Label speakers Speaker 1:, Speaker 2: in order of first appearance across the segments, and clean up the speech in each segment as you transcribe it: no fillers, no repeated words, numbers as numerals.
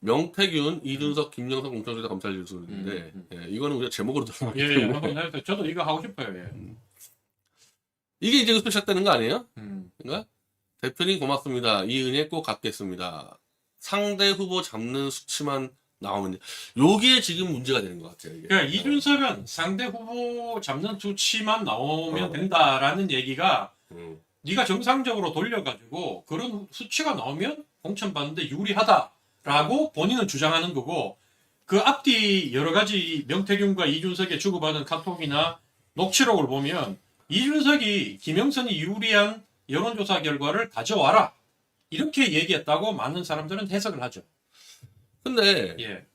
Speaker 1: 명태균, 이준석, 김영선 공천주다 검찰 유수인데 예, 이거는 우리가 제목으로 들어가기
Speaker 2: 예,
Speaker 1: 때문에
Speaker 2: 한번 해도 저도 이거 하고 싶어요. 예.
Speaker 1: 이게 이제 시작되는 거 아니에요?
Speaker 2: 음.
Speaker 1: 그러니까 대표님 고맙습니다. 이 은혜 꼭 갚겠습니다. 상대 후보 잡는 수치만 나오면 요게 지금 문제가 되는 것 같아요. 이게.
Speaker 2: 그러니까 이준석은 상대 후보 잡는 수치만 나오면
Speaker 1: 어.
Speaker 2: 된다라는 얘기가
Speaker 1: 음.
Speaker 2: 네가 정상적으로 돌려가지고 그런 수치가 나오면 공천받는데 유리하다라고 본인은 주장하는 거고 그 앞뒤 여러 가지 명태균과 이준석의 주고받은 카톡이나 녹취록을 보면 이준석이 김영선이 유리한 여론조사 결과를 가져와라 이렇게 얘기했다고 많은 사람들은 해석을 하죠.
Speaker 1: 근데
Speaker 2: 예,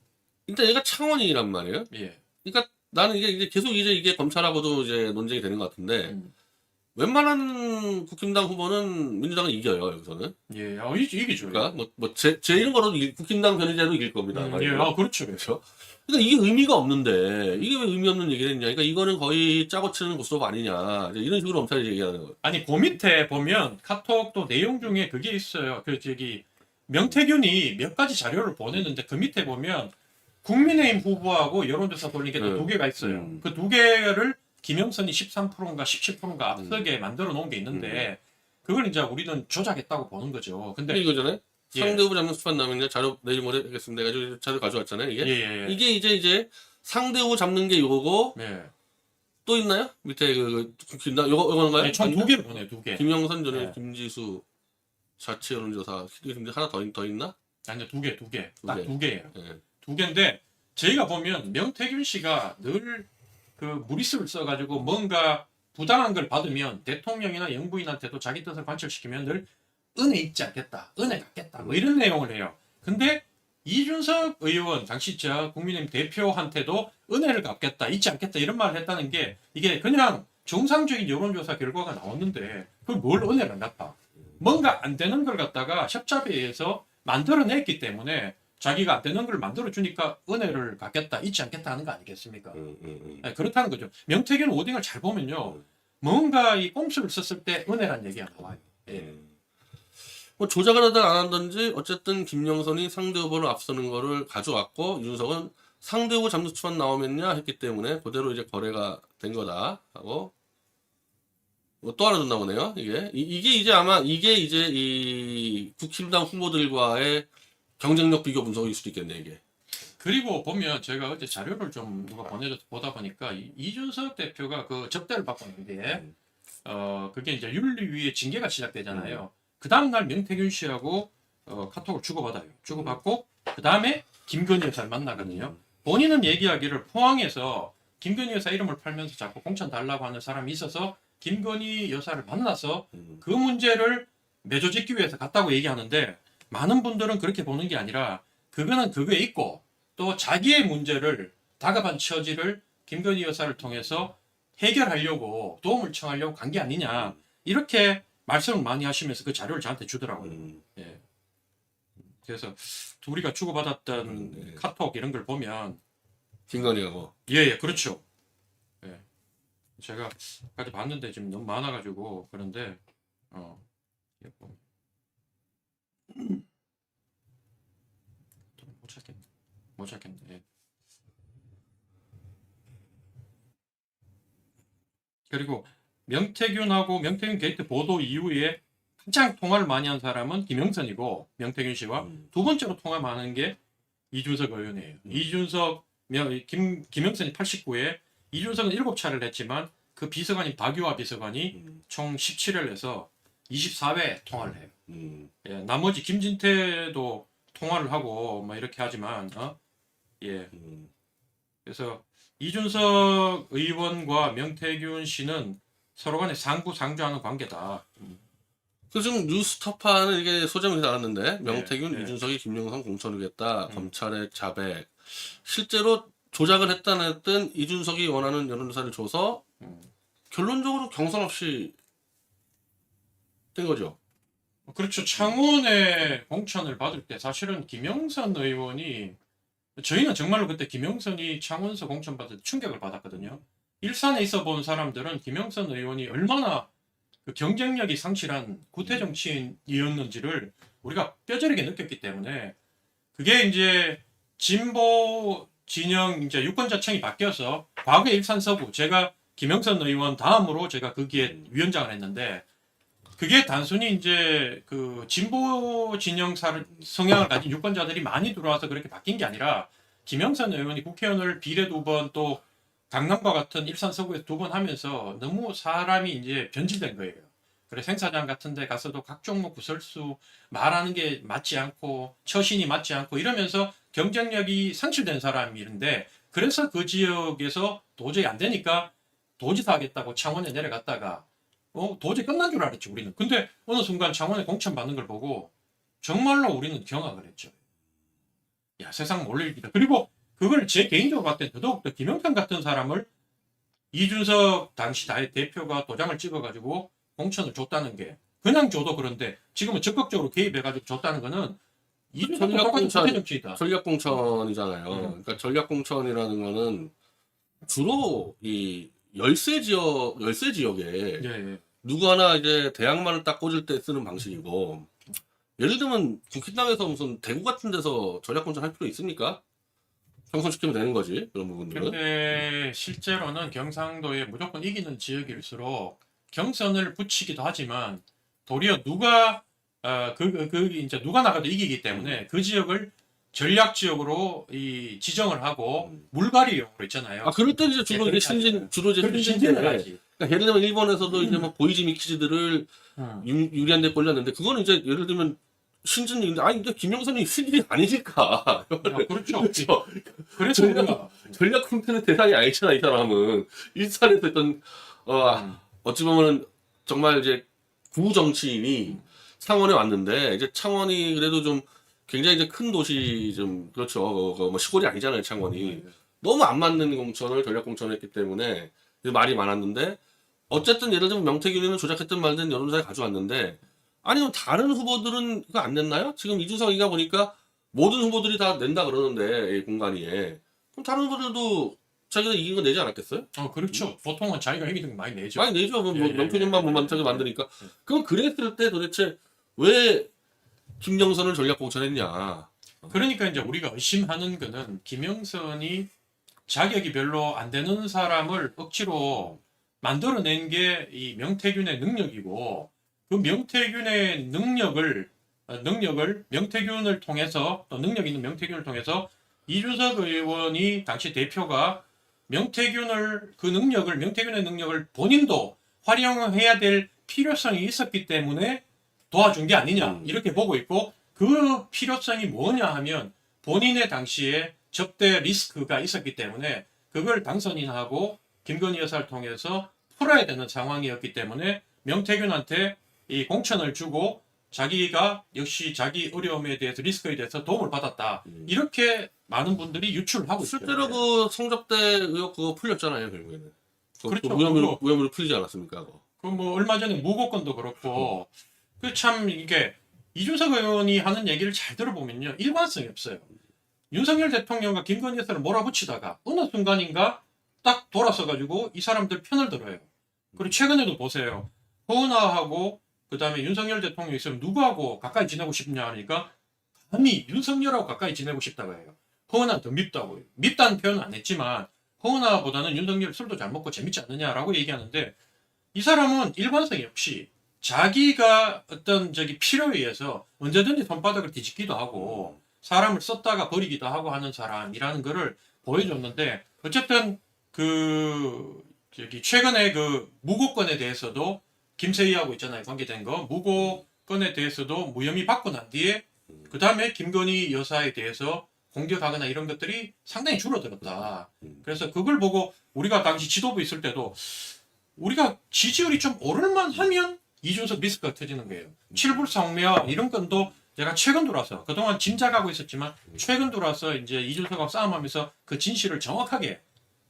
Speaker 1: 일단 얘가 창원이란 말이에요.
Speaker 2: 예.
Speaker 1: 그러니까 나는 이게 계속 이게 검찰하고도 이제 논쟁이 되는 것 같은데
Speaker 2: 음.
Speaker 1: 웬만한 국힘당 후보는 민주당은 이겨요 여기서는.
Speaker 2: 예, 이기죠.
Speaker 1: 그러니까 제 이런 거로 국힘당 변희재도 이길 겁니다.
Speaker 2: 예, 그렇죠.
Speaker 1: 그렇죠. 그러니까 이게 의미가 없는데 이게 왜 의미 없는 얘기를 했냐? 그러니까 이거는 거의 짜고 치는 고스톱 아니냐? 이런 식으로 검찰이 얘기하는 거예요.
Speaker 2: 아니 그 밑에 보면 카톡도 내용 중에 그게 있어요. 그 저기 명태균이 몇 가지 자료를 보냈는데 그 밑에 보면 국민의힘 후보하고 여론조사 돌린 게 또 두 개가 있어요. 그 두 개를 김영선이 13%인가 17%인가 앞서게 만들어 놓은 게 있는데 그걸 이제 우리는 조작했다고 보는 거죠. 근데
Speaker 1: 이거잖아요.
Speaker 2: 예.
Speaker 1: 상대 후보 잡는 수판 나면요 자료 내일 모레 하겠습니다. 해가지고 자료 가져왔잖아요. 이게
Speaker 2: 예.
Speaker 1: 이게 이제 상대 후보 잡는 게 요거고
Speaker 2: 예.
Speaker 1: 또 있나요? 밑에 그 국힘당 요건가요?
Speaker 2: 예, 총 두 개를 보내요. 두 개.
Speaker 1: 김영선 전에
Speaker 2: 예.
Speaker 1: 김지수 자체 여론조사 하나 더 있나?
Speaker 2: 아니요, 두 개. 딱
Speaker 1: 개.
Speaker 2: 두 개예요.
Speaker 1: 예.
Speaker 2: 두 개인데 저희가 보면 명태균 씨가 늘 그 무리수를 써가지고 뭔가 부당한 걸 받으면 대통령이나 영부인한테도 자기 뜻을 관철시키면 늘 은혜 있지 않겠다, 은혜 갚겠다 뭐 이런 내용을 해요. 근데 이준석 의원 당시 저 국민의힘 대표한테도 은혜를 갚겠다, 잊지 않겠다 이런 말을 했다는 게 이게 그냥 정상적인 여론조사 결과가 나왔는데 그걸 뭘 은혜를 갚아? 뭔가 안 되는 걸 갖다가 협잡에 의해서 만들어냈기 때문에 자기가 안 되는 걸 만들어주니까 은혜를 갚겠다, 잊지 않겠다 하는 거 아니겠습니까? 네, 그렇다는 거죠. 명태균 오딩을 잘 보면요. 뭔가 이 꼼수를 썼을 때 은혜란 얘기가 나와요. 예.
Speaker 1: 뭐 조작을 하든 안 하든지 어쨌든 김영선이 상대 후보를 앞서는 거를 가져왔고 이준석은 상대 후보 잡는 수치만 나오면냐 했기 때문에 그대로 이제 거래가 된 거다 하고 뭐 또 하나 줬나 보네요. 이게 이제 아마 이게 이제 이 국힘당 후보들과의 경쟁력 비교 분석일 수도 있겠네 이게.
Speaker 2: 그리고 보면 제가 어제 자료를 좀 누가 보내줘서 보다 보니까 이준석 대표가 그 접대를 받고 있는데 그게 이제 윤리위의 징계가 시작되잖아요. 그 다음날 명태균 씨하고 카톡을 주고받아요. 주고받고 그 다음에 김건희 여사를 만나거든요. 본인은 얘기하기를 포항에서 김건희 여사 이름을 팔면서 자꾸 공천 달라고 하는 사람이 있어서 김건희 여사를 만나서 그 문제를 매조짓기 위해서 갔다고 얘기하는데 많은 분들은 그렇게 보는 게 아니라 그거는 그거에 있고 또 자기의 문제를 다급한 처지를 김건희 여사를 통해서 해결하려고 도움을 청하려고 간 게 아니냐 이렇게 말씀을 많이 하시면서 그 자료를 저한테 주더라고요. 예. 그래서 우리가 주고받았던 카톡 이런 걸 보면
Speaker 1: 김건희하고
Speaker 2: 예, 그렇죠. 예. 제가 까지 봤는데 지금 너무 많아가지고 그런데 못 찾겠네. 예. 그리고 명태균하고 명태균 게이트 보도 이후에 가장 통화를 많이 한 사람은 김영선이고 명태균 씨와 두 번째로 통화 많은 게 이준석 의원이에요. 이준석 김영선이 89회 이준석은 7차를 했지만 그 비서관인 박유화 비서관이 총 17회를 해서 24회 통화를 해요. 예, 나머지 김진태도 통화를 하고 뭐 이렇게 하지만 예. 그래서 이준석 의원과 명태균 씨는 서로 간에 상부상조하는 관계다.
Speaker 1: 그래서 지금 뉴스타파는 이게 소재문이 나왔는데 명태균,
Speaker 2: 네.
Speaker 1: 이준석이 김영선 공천하겠다. 검찰의 자백. 실제로 조작을 했다 안 했든 이준석이 원하는 여론조사를 줘서 결론적으로 경선 없이 된 거죠.
Speaker 2: 그렇죠. 창원에 공천을 받을 때 사실은 김영선 의원이 저희는 정말로 그때 김영선이 창원서 공천 받을 때 충격을 받았거든요. 일산에 있어 본 사람들은 김영선 의원이 얼마나 그 경쟁력이 상실한 구태 정치인이었는지를 우리가 뼈저리게 느꼈기 때문에 그게 이제 진보 진영 이제 유권자층이 바뀌어서 과거 일산서구 제가 김영선 의원 다음으로 제가 거기에 위원장을 했는데 그게 단순히 이제 그 진보 진영 성향을 가진 유권자들이 많이 들어와서 그렇게 바뀐 게 아니라 김영선 의원이 국회의원을 비례 2번 또 강남과 같은 일산 서구에서 2번 하면서 너무 사람이 이제 변질된 거예요. 그래 행사장 같은 데 가서도 각종 뭐 구설수 말하는 게 맞지 않고 처신이 맞지 않고 이러면서 경쟁력이 상실된 사람인데 그래서 그 지역에서 도저히 안 되니까 도지사 하겠다고 창원에 내려갔다가 도저히 끝난 줄 알았지 우리는. 근데 어느 순간 창원에 공천 받는 걸 보고 정말로 우리는 경악을 했죠. 야 세상 몰릴 일이다. 그리고 그걸 제 개인적으로 봤을 때 더더욱더 김영삼 같은 사람을 이준석 당시 대표가 도장을 찍어가지고 공천을 줬다는 게 그냥 줘도 그런데 지금은 적극적으로 개입해가지고 줬다는 거는 이준석과 똑같은 사태 정치이다.
Speaker 1: 전략공천이잖아요. 그러니까 전략공천이라는 거는 주로 이 열세 지역에
Speaker 2: 예, 예.
Speaker 1: 누구 하나 이제 대학만을 딱 꽂을 때 쓰는 방식이고, 예를 들면 국힘당에서 무슨 대구 같은 데서 전략공천 할 필요 있습니까? 형성시키면 되는 거지, 그런 부분들은.
Speaker 2: 근데 실제로는 경상도에 무조건 이기는 지역일수록 경선을 붙이기도 하지만 도리어 누가 이제 누가 나가도 이기기 때문에 그 지역을 전략 지역으로 이 지정을 하고 물갈이용으로 있잖아요.
Speaker 1: 아, 그럴 때 이제 주로 이제 주로 이제
Speaker 2: 그렇게
Speaker 1: 신진대.
Speaker 2: 신진을 하지.
Speaker 1: 그러니까 예를 들면 일본에서도 이제 뭐 보이지 미키즈들을 유리한 데 걸렸는데, 그거는 이제 예를 들면 신진인데, 아니 근데 김영선이 신진이 아니니까.
Speaker 2: 그렇죠.
Speaker 1: 그렇죠.
Speaker 2: 그래서 우리가
Speaker 1: 전략 콘텐츠 대상이 아니잖아, 이 사람은. 일산에서 있던 어찌 보면은 정말 이제 구 정치인이 창원에 왔는데, 이제 창원이 그래도 좀 굉장히 이제 큰 도시 좀 그렇죠. 뭐 시골이 아니잖아요, 창원이. 너무 안 맞는 공천을 전략 공천을 했기 때문에 말이 많았는데, 어쨌든 예를 들면 명태균이는 조작했든 말든 여론조사에 가져왔는데, 아니 그럼 다른 후보들은 그거 안 냈나요? 지금 이준석이가 보니까 모든 후보들이 다 낸다 그러는데, 이 공간위에. 그럼 다른 후보들도 자기가 이긴 거 내지 않았겠어요?
Speaker 2: 그렇죠. 보통은 자기가 이기는 거 많이 내죠.
Speaker 1: 많이 내죠. 뭐
Speaker 2: 예,
Speaker 1: 명태균만 뭐 만들게 만드니까. 그럼 그랬을 때 도대체 왜 김영선을 전략 공천했냐?
Speaker 2: 그러니까 이제 우리가 의심하는 거는 김영선이 자격이 별로 안 되는 사람을 억지로 만들어낸 게 이 명태균의 능력이고, 그 명태균의 능력을 명태균을 통해서, 또 능력 있는 명태균을 통해서 이준석 의원이 당시 대표가 명태균의 능력을 본인도 활용해야 될 필요성이 있었기 때문에 도와준 게 아니냐 이렇게 보고 있고, 그 필요성이 뭐냐 하면 본인의 당시에 접대 리스크가 있었기 때문에 그걸 당선인하고 김건희 여사를 통해서 풀어야 되는 상황이었기 때문에 명태균한테 이 공천을 주고 자기가 역시 자기 어려움에 대해서 리스크에 대해서 도움을 받았다 이렇게 많은 분들이 유출을 하고 있어요.
Speaker 1: 실제로 그 성접대 의혹 그거 풀렸잖아요, 결국에는.
Speaker 2: 그렇죠.
Speaker 1: 무혐의로 풀리지 않았습니까? 그거.
Speaker 2: 그 뭐 얼마 전에 무고건도 그렇고 그 참 이게 이준석 의원이 하는 얘기를 잘 들어보면요 일관성이 없어요. 윤석열 대통령과 김건희 여사를 몰아붙이다가 어느 순간인가 딱 돌아서 가지고 이 사람들 편을 들어요. 그리고 최근에도 보세요. 허은하하고 그다음에 윤석열 대통령이 있으면 누구하고 가까이 지내고 싶냐 하니까 감히 윤석열하고 가까이 지내고 싶다고 해요. 허은하는 더 밉다고 해요. 밉다는 표현은 안 했지만 허은하보다는 윤석열 술도 잘 먹고 재밌지 않느냐라고 얘기하는데, 이 사람은 일관성이 없이 자기가 어떤 필요에 의해서 언제든지 손바닥을 뒤집기도 하고 사람을 썼다가 버리기도 하고 하는 사람이라는 거를 보여줬는데, 어쨌든 최근에 그 무고건에 대해서도 김세희하고 있잖아요, 관계된 거. 무고건에 대해서도 무혐의 받고 난 뒤에 그 다음에 김건희 여사에 대해서 공격하거나 이런 것들이 상당히 줄어들었다. 그래서 그걸 보고 우리가 당시 지도부 있을 때도 우리가 지지율이 좀 오를만 하면 이준석 리스크가 터지는 거예요. 칠불성매와 이런 건도 제가 최근 들어와서, 그동안 짐작하고 있었지만 최근 들어와서 이제 이준석하고 싸움하면서 그 진실을 정확하게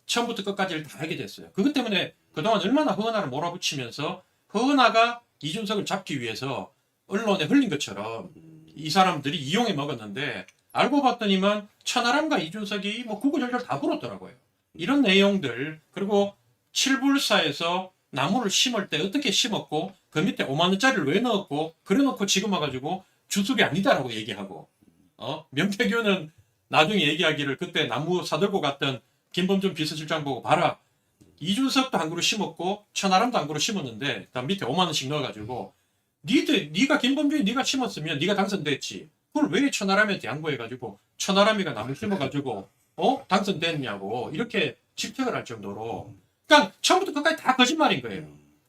Speaker 2: 처음부터 끝까지를 다 알게 됐어요. 그것 때문에 그동안 얼마나 허은하를 몰아붙이면서 허은하가 이준석을 잡기 위해서 언론에 흘린 것처럼 이 사람들이 이용해 먹었는데, 알고 봤더니만 천하람과 이준석이 뭐 구구절절 다 불었더라고요. 이런 내용들, 그리고 칠불사에서 나무를 심을 때 어떻게 심었고 그 밑에 5만 원짜리를 왜 넣었고 그래 놓고 지금 와가지고 주술이 아니다라고 얘기하고, 명태균은 나중에 얘기하기를 그때 나무 사들고 갔던 김범준 비서실장 보고 봐라. 이준석도 한 그루 심었고 천하람도 한 그루 심었는데 다 밑에 5만 원씩 넣어가지고 네가 김범준이 네가 심었으면 네가 당선됐지. 그걸 왜 천하람한테 양보해가지고 천하람이가 나무 심어가지고 당선됐냐고 이렇게 질책을 할 정도로 그러니까 처음부터 끝까지 다 거짓말인 거예요.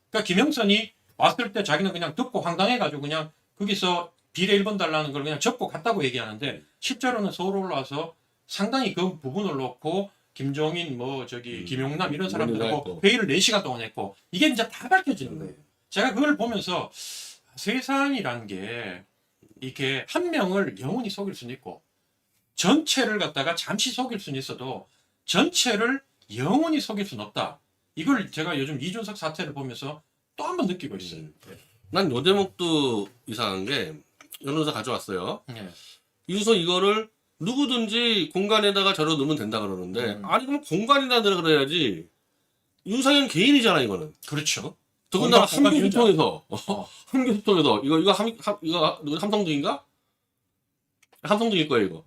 Speaker 2: 그러니까 김영선이 왔을 때 자기는 그냥 듣고 황당해가지고 그냥 거기서 비례 1번 달라는 걸 그냥 접고 갔다고 얘기하는데 실제로는 서울 올라와서 상당히 그 부분을 놓고 김종인 김용남 이런 사람들하고 회의를 4시간 동안 했고 이게 이제 다 밝혀지는 거예요. 제가 그걸 보면서 세상이란 게 이렇게 한 명을 영원히 속일 수는 있고 전체를 갖다가 잠시 속일 수는 있어도 전체를 영원히 속일 수는 없다. 이걸 제가 요즘 이준석 사태를 보면서 또 한 번 느끼고 있어요.
Speaker 1: 난 요 대목도 이상한 게 여론조사 가져왔어요.
Speaker 2: 네.
Speaker 1: 이준석 이거를 누구든지 공간에다가 저러 넣으면 된다 그러는데 아니 그럼 공간이나 들어 그래야지. 윤상현 개인이잖아 이거는.
Speaker 2: 그렇죠.
Speaker 1: 더군다나
Speaker 2: 공간
Speaker 1: 한교수통에서 한교수통에서 이거 누구 함성득인가? 함성득일 거예요 이거.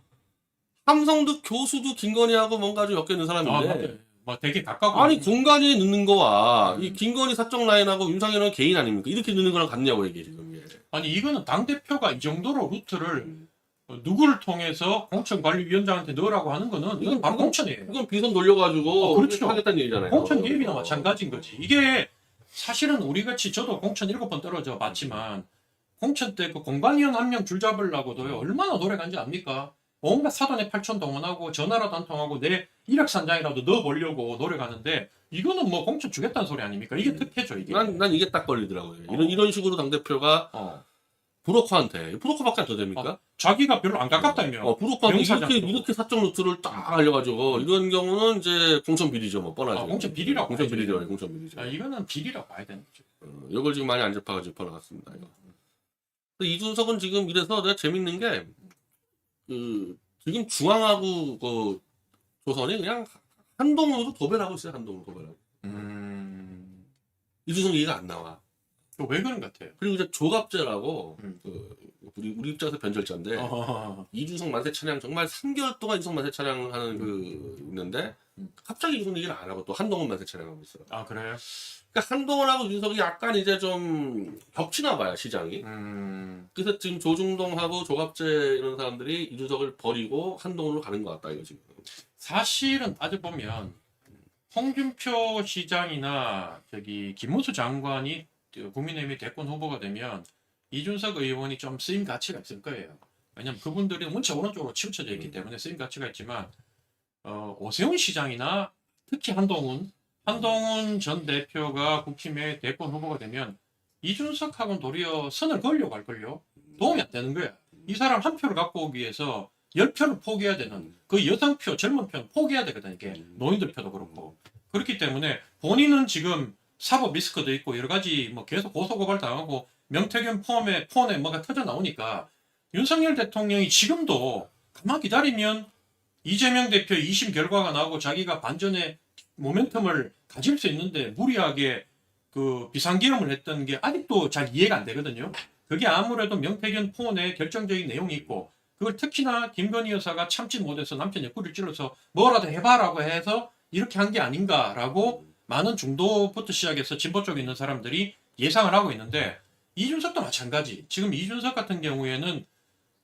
Speaker 1: 함성득 교수도 김건희하고 뭔가 좀 엮여 있는 사람인데
Speaker 2: 뭐 되게 가깝고
Speaker 1: 아니 공간에 넣는 거와 이 김건희 사적 라인하고 윤상현은 개인 아닙니까? 이렇게 넣는 거랑 같냐고 이게 지금.
Speaker 2: 아니 이거는 당 대표가 이 정도로 루트를 누구를 통해서 공천관리위원장한테 넣으라고 하는 거는 이건 바로 공천이에요.
Speaker 1: 이건 비선 돌려가지고
Speaker 2: 그렇죠.
Speaker 1: 하겠다는 얘기잖아요.
Speaker 2: 공천 개입이나 마찬가지인 거지. 이게 사실은 우리 같이 저도 공천 7번 떨어져 봤지만 공천 때 그 공관위원 한 명 줄 잡으려고도요 얼마나 노력한지 압니까? 온갖 사돈의 팔촌 동원하고 전화라도 한 통하고 내 일확산장이라도 넣어보려고 노력하는데 이거는 뭐 공천 주겠다는 소리 아닙니까? 이게 특혜죠 이게.
Speaker 1: 난 이게 딱 걸리더라고요. 이런 식으로 당 대표가 브로커밖에 안 더 됩니까?
Speaker 2: 자기가 별로 안 가깝다며.
Speaker 1: 브로커한테 이렇게 사적 루트를 딱 알려가지고 이런 경우는 이제 공천 비리죠, 뭐 뻔하죠.
Speaker 2: 공천 비리라고.
Speaker 1: 공천 비리죠, 공천 비리죠.
Speaker 2: 이거는 비리라고 봐야 되는 거죠.
Speaker 1: 이걸 지금 많이 안 짚어가지고 짚어나갔습니다. 이거. 이준석은 지금 이래서 내가 재밌는 게 지금 중앙하고 그 조선이 그냥 한동훈으로 도배를 하고 있어요, 한동훈 도배를. 이준석 얘기가 안 나와.
Speaker 2: 왜 그런 것 같아요?
Speaker 1: 그리고 이제 조갑제라고 우리 입장에서 변절자인데 이준석 만세 찬양 정말 3개월 동안 이준석 만세 찬양 하는 있는데 갑자기 이준석 얘기를 안 하고 또 한동훈 만세 찬양하고 있어요.
Speaker 2: 아 그래요?
Speaker 1: 그러니까 한동훈하고 이준석이 약간 이제 좀 겹치나 봐요 시장이. 그래서 지금 조중동하고 조갑제 이런 사람들이 이준석을 버리고 한동훈으로 가는 것 같다 이거 지금.
Speaker 2: 사실은 따져보면 홍준표 시장이나 김문수 장관이 국민의힘의 대권 후보가 되면 이준석 의원이 좀 쓰임 가치가 있을 거예요. 왜냐하면 그분들이 원체 오른쪽으로 치우쳐져 있기 때문에 쓰임 가치가 있지만 오세훈 시장이나 특히 한동훈 전 대표가 국힘의 대권 후보가 되면 이준석하고는 도리어 선을 그으려고 할걸요. 도움이 안 되는 거야. 이 사람 한 표를 갖고 오기 위해서 10표를 포기해야 되는 그 여성표, 젊은 표는 포기해야 되거든. 이게 노인들 표도 그렇고. 그렇기 때문에 본인은 지금 사법 리스크도 있고 여러 가지 뭐 계속 고소고발 당하고 명태균 폰에 뭐가 터져 나오니까 윤석열 대통령이 지금도 가만 기다리면 이재명 대표의 2심 결과가 나오고 자기가 반전의 모멘텀을 가질 수 있는데 무리하게 그 비상기염을 했던 게 아직도 잘 이해가 안 되거든요. 그게 아무래도 명태균 폰에 결정적인 내용이 있고 그걸 특히나 김건희 여사가 참지 못해서 남편 옆구리를 찔러서 뭐라도 해봐라고 해서 이렇게 한 게 아닌가라고 많은 중도부터 시작해서 진보 쪽에 있는 사람들이 예상을 하고 있는데 이준석도 마찬가지. 지금 이준석 같은 경우에는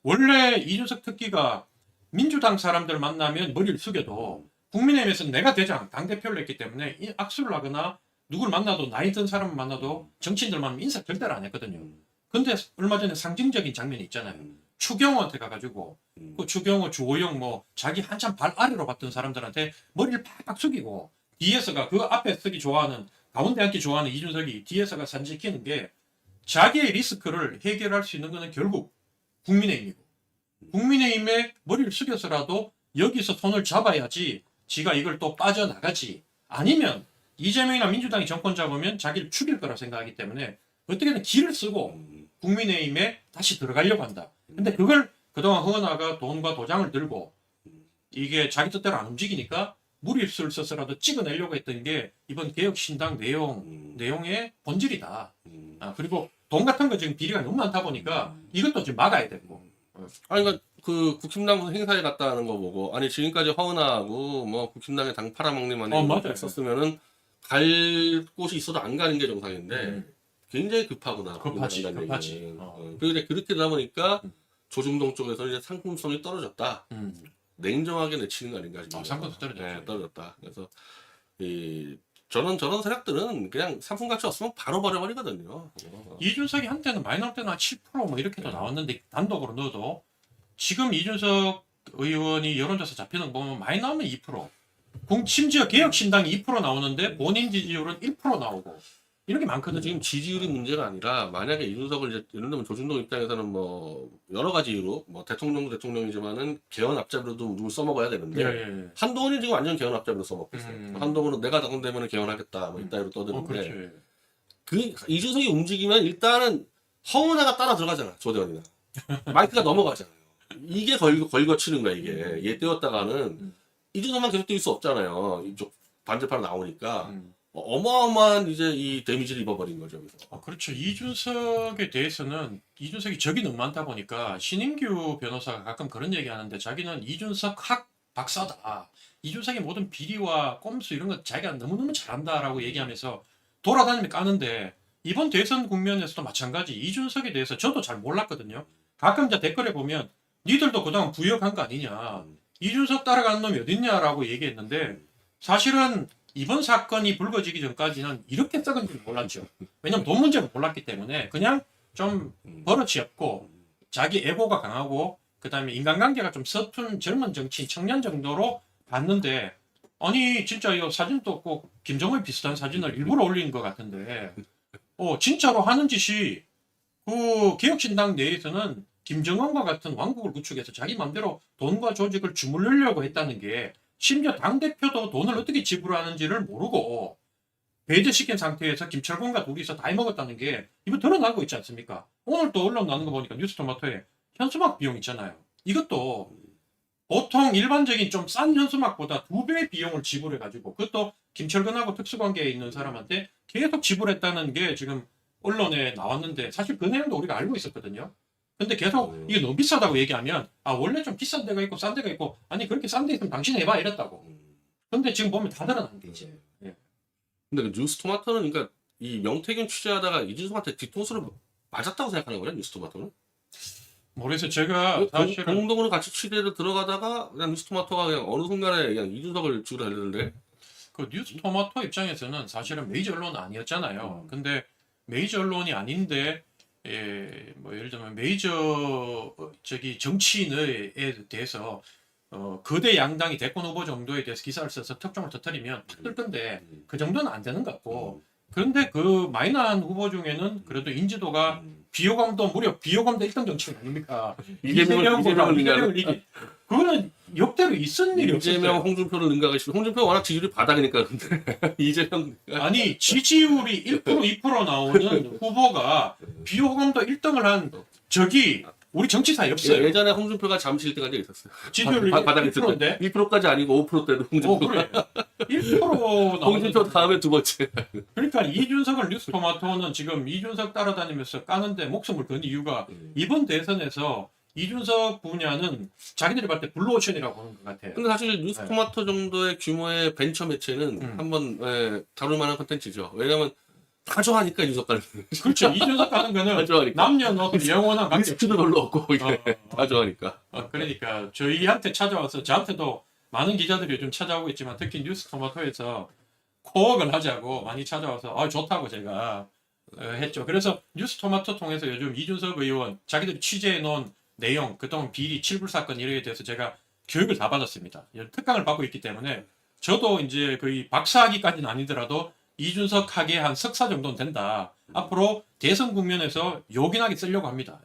Speaker 2: 원래 이준석 특기가 민주당 사람들 만나면 머리를 숙여도 국민의힘에서는 내가 대장, 당대표를 했기 때문에 악수를 하거나 누굴 만나도 나이 든 사람을 만나도 정치인들 만나면 인사 절대로 안 했거든요. 근데 얼마 전에 상징적인 장면이 있잖아요. 추경호한테 가가지고 그 추경호, 주호영 뭐 자기 한참 발 아래로 봤던 사람들한테 머리를 팍팍 숙이고 뒤에서가 그 앞에 서기 좋아하는 가운데 앉기 좋아하는 이준석이 뒤에서가 사진 찍히는 게 자기의 리스크를 해결할 수 있는 것은 결국 국민의힘이고 국민의힘에 머리를 숙여서라도 여기서 손을 잡아야지 지가 이걸 또 빠져나가지 아니면 이재명이나 민주당이 정권 잡으면 자기를 죽일 거라 생각하기 때문에 어떻게든 길을 쓰고 국민의힘에 다시 들어가려고 한다. 근데 그걸 그동안 허은하가 돈과 도장을 들고 이게 자기 뜻대로 안 움직이니까 무리수를 써서라도 찍어내려고 했던 게 이번 개혁신당 내용의 본질이다. 그리고 돈 같은 거 지금 비리가 너무 많다 보니까 이것도 지금 막아야 되고.
Speaker 1: 아니 그러니까 그 국힘당 무슨 행사에 갔다 하는 거 보고 아니 지금까지 허은하고 뭐 국힘당의 당 팔아먹기만
Speaker 2: 맞아요.
Speaker 1: 했었으면은 갈 곳이 있어도 안 가는 게 정상인데 굉장히 급하구나.
Speaker 2: 급하지.
Speaker 1: 그리고 이제 그렇게 되다 보니까 조중동 쪽에서 이제 상품성이 떨어졌다. 냉정하게 내치는 거 아닌가 싶어요.
Speaker 2: 상품성 떨어졌죠.
Speaker 1: 네, 떨어졌다. 그래서 이 저런 세력들은 그냥 상품 가치 없으면 바로 버려버리거든요.
Speaker 2: 이준석이 한때는 많이 나올 때는 한 7%뭐 이렇게도 나왔는데 단독으로 넣어도 지금 이준석 의원이 여론조사 잡히는 거 보면 많이 나오면 2%. 심지어 개혁신당이 2% 나오는데 본인 지지율은 1% 나오고 이런 게 많거든요.
Speaker 1: 지금 지지율이 문제가 아니라 만약에 이준석을 이제 예를 들면 조중동 입장에서는 뭐 여러 가지 이유로 뭐 대통령도 대통령이지만은 개헌 앞잡이로도 누굴 써먹어야 되는데
Speaker 2: 예.
Speaker 1: 한동훈이 지금 완전 개헌 앞잡이로 써먹고 있어요. 한동훈은 내가 당선되면 개헌하겠다 뭐 이따위로 떠드는데
Speaker 2: 그렇죠.
Speaker 1: 그 이준석이 움직이면 일단은 허은하가 따라 들어가잖아 조대원이나 마이크가 넘어가잖아요. 이게 걸거치는 거야 이게 얘 떼었다가는 이준석만 계속 뛸 수 없잖아요. 이쪽 반대파로 나오니까. 어마어마한 이제 이 데미지를 입어버린 거죠. 그래서.
Speaker 2: 그렇죠. 이준석에 대해서는 이준석이 적이 너무 많다 보니까 신인규 변호사가 가끔 그런 얘기 하는데 자기는 이준석 학 박사다. 이준석의 모든 비리와 꼼수 이런 거 자기가 너무너무 잘한다라고 얘기하면서 돌아다니며 까는데 이번 대선 국면에서도 마찬가지 이준석에 대해서 저도 잘 몰랐거든요. 가끔 이제 댓글에 보면 니들도 그동안 부역한 거 아니냐. 이준석 따라가는 놈이 어딨냐라고 얘기했는데 사실은 이번 사건이 불거지기 전까지는 이렇게 썩은 줄 몰랐죠. 왜냐면 돈 문제를 몰랐기 때문에 그냥 좀 버릇이 없고 자기 에고가 강하고 그다음에 인간관계가 좀 서툰 젊은 정치인 청년 정도로 봤는데 아니 진짜 이 사진도 꼭 김정일 비슷한 사진을 일부러 올리는 것 같은데 진짜로 하는 짓이 그 개혁신당 내에서는 김정은과 같은 왕국을 구축해서 자기 마음대로 돈과 조직을 주물르려고 했다는 게 심지어 당대표도 돈을 어떻게 지불하는지를 모르고 배제시킨 상태에서 김철권과 둘이서 다 해먹었다는 게 이거 드러나고 있지 않습니까? 오늘 또 언론 나는 거 보니까 뉴스토마토에 현수막 비용 있잖아요. 이것도 보통 일반적인 좀 싼 현수막보다 2배 비용을 지불해가지고 그것도 김철근하고 특수관계에 있는 사람한테 계속 지불했다는 게 지금 언론에 나왔는데 사실 그 내용도 우리가 알고 있었거든요. 근데 계속 이게 너무 비싸다고 얘기하면 원래 좀 비싼 데가 있고 싼 데가 있고 아니 그렇게 싼 데 있으면 당신 해봐 이랬다고. 근데 지금 보면 다 드러난 게 이제.
Speaker 1: 근데 그 뉴스토마토는 그러니까 이 명태균 취재하다가 이준석한테 뒤통수를 맞았다고 생각하는 거예요 뉴스토마토는?
Speaker 2: 그래서 제가 사실은
Speaker 1: 공동으로 같이 취재를 들어가다가 그냥 뉴스토마토가 그냥 어느 순간에 그냥 이준석을 죽으러 달리는데
Speaker 2: 그 뉴스토마토 입장에서는 사실은 메이저 언론은 아니었잖아요. 근데 메이저 언론이 아닌데 뭐 예를 들면 메이저 정치인에 대해서 거대 양당이 대권 후보 정도에 대해서 기사를 써서 특종을 터뜨리면 탁 뜰 건데 그 정도는 안 되는 것 같고 그런데 그 마이너한 후보 중에는 그래도 인지도가 비호감도 무려 비호감도 1등 정치인 아닙니까? 이재명을 이기 그거는 역대로 있은 일이 없었어요.
Speaker 1: 이재명, 홍준표를 능가하시고 홍준표 워낙 지지율이 바닥이니까 근데 이재명
Speaker 2: 아니 지지율이 1% 2% 나오는 후보가 비호감도 1등을 한 적이 우리 정치사에 없어요.
Speaker 1: 예전에 홍준표가 잠시 1등 한 적이 있었어요.
Speaker 2: 지지율이
Speaker 1: 바닥에
Speaker 2: 1%인데
Speaker 1: 1%까지 아니고 5%대도 홍준표.
Speaker 2: 그래. 1%
Speaker 1: 홍준표
Speaker 2: 나오는
Speaker 1: 다음에 두 번째.
Speaker 2: 그러니까 이준석을 뉴스토마토는 지금 이준석 따라다니면서 까는데 목숨을 건 이유가 이번 대선에서 이준석 분야는 자기들이 봤을 때 블루오션이라고 보는 것 같아요.
Speaker 1: 근데 사실 뉴스토마토 정도의 규모의 벤처 매체는 한번 다룰 만한 컨텐츠죠. 왜냐면 다 좋아하니까 이준석 가는.
Speaker 2: 그렇죠. 이준석 가는
Speaker 1: 다
Speaker 2: 거는
Speaker 1: 좋아하니까.
Speaker 2: 남녀노소 영원한 관계.
Speaker 1: 리스크도 별로 없고 이게 다 좋아하니까.
Speaker 2: 그러니까 저희한테 찾아와서 저한테도 많은 기자들이 요즘 찾아오고 있지만 특히 뉴스토마토에서 코업을 하자고 많이 찾아와서 좋다고 제가 했죠. 그래서 뉴스토마토 통해서 요즘 이준석 의원 자기들이 취재해 놓은 내용 그동안 비리 7불 사건 이런 에 대해서 제가 교육을 다 받았습니다. 특강을 받고 있기 때문에 저도 이제 거의 박사학위까지는 아니더라도 이준석 학에 한 석사 정도는 된다. 앞으로 대선 국면에서 요긴하게 쓰려고 합니다.